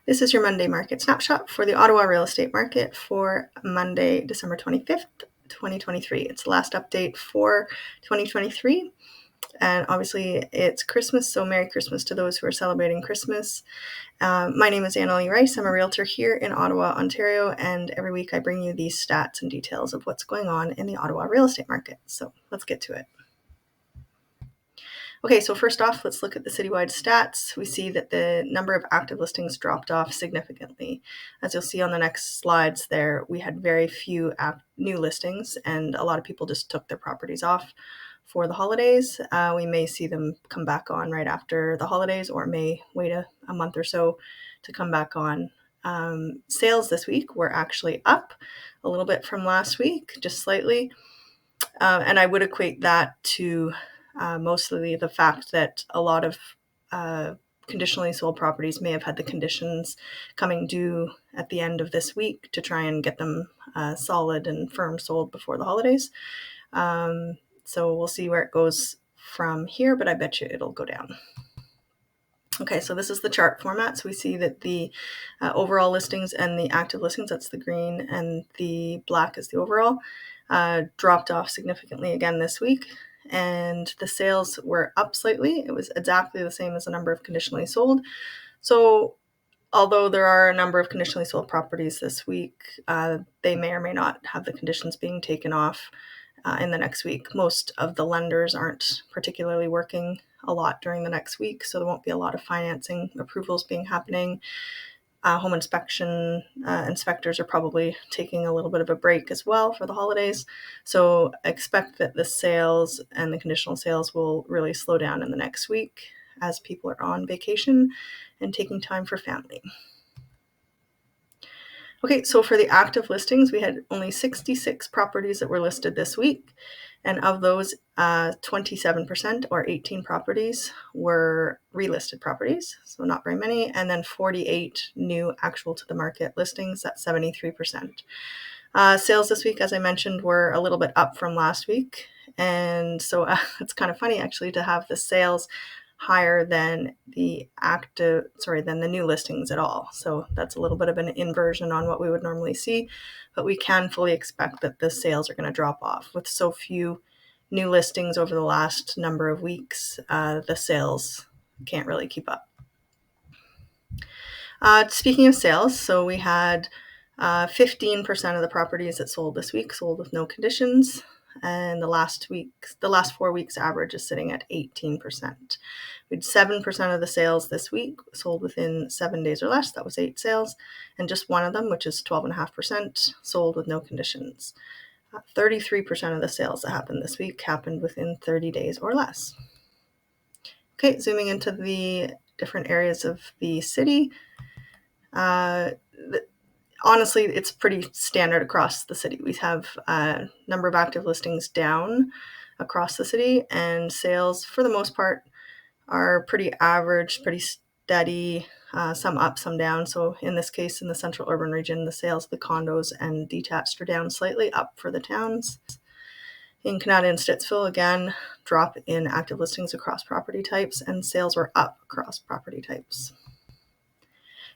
This is your Monday Market Snapshot for the Ottawa Real Estate Market for Monday, December 25th, 2023. It's the last update for 2023. And obviously it's Christmas, so Merry Christmas to those who are celebrating Christmas. My name is Annalee Rice. I'm a realtor here in Ottawa, Ontario, and every week I bring you these stats and details of what's going on in the Ottawa real estate market. So let's get to it. Okay, so first off, let's look at the citywide stats. We see that the number of active listings dropped off significantly. As you'll see on the next slides there, we had very few new listings, and a lot of people just took their properties off for the holidays. We may see them come back on right after the holidays, or may wait a month or so to come back on. Sales this week were actually up a little bit from last week, just slightly. And I would equate that to mostly the fact that a lot of conditionally sold properties may have had the conditions coming due at the end of this week to try and get them solid and firm sold before the holidays. So we'll see where it goes from here, but I bet you it'll go down. Okay, so this is the chart format. So we see that the overall listings and the active listings, that's the green, and the black is the overall, dropped off significantly again this week. And the sales were up slightly. It was exactly the same as the number of conditionally sold. So although there are a number of conditionally sold properties this week, they may or may not have the conditions being taken off in the next week. Most of the lenders aren't particularly working a lot during the next week, so there won't be a lot of financing approvals being happening. Home inspection inspectors are probably taking a little bit of a break as well for the holidays. So expect that the sales and the conditional sales will really slow down in the next week as people are on vacation and taking time for family. Okay, so for the active listings, we had only 66 properties that were listed this week. And of those, 27% or 18 properties were relisted properties, so not very many. And then 48 new actual to the market listings, that's 73%. Sales this week, as I mentioned, were a little bit up from last week. And so it's kind of funny actually to have the sales higher than the new listings at all. So that's a little bit of an inversion on what we would normally see, but we can fully expect that the sales are going to drop off. With so few new listings over the last number of weeks, the sales can't really keep up. Speaking of sales, so we had 15% of the properties that sold this week sold with no conditions. And the last 4 weeks average is sitting at 18%. We had 7% of the sales this week sold within 7 days or less. That was 8 sales. And just one of them, which is 12.5%, sold with no conditions. 33% of the sales that happened this week happened within 30 days or less. Okay, zooming into the different areas of the city. Honestly, it's pretty standard across the city. We have a number of active listings down across the city, and sales, for the most part, are pretty average, pretty steady, some up, some down. So in this case, in the central urban region, the sales of the condos and detached are down slightly, up for the towns. In Canada and Stittsville, again, drop in active listings across property types, and sales were up across property types.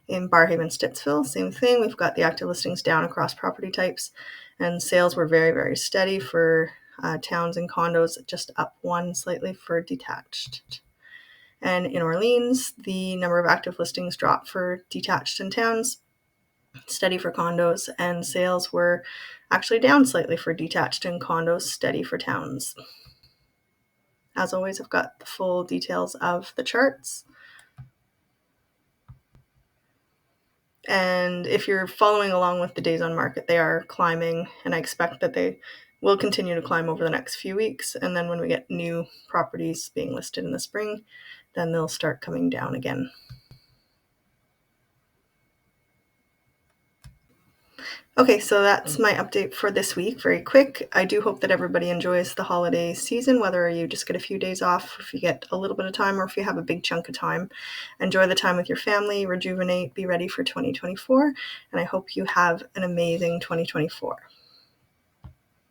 In Barrhaven, Stittsville, same thing. We've got the active listings down across property types, and sales were very, very steady for towns and condos, just up one slightly for detached. And in Orleans, the number of active listings dropped for detached and towns, steady for condos, and sales were actually down slightly for detached and condos, steady for towns. As always, I've got the full details of the charts. And if you're following along with the days on market, they are climbing, and I expect that they will continue to climb over the next few weeks. And then when we get new properties being listed in the spring, then they'll start coming down again. Okay, so that's my update for this week. Very quick. I do hope that everybody enjoys the holiday season, whether you just get a few days off, if you get a little bit of time, or if you have a big chunk of time. Enjoy the time with your family, rejuvenate, be ready for 2024, and I hope you have an amazing 2024.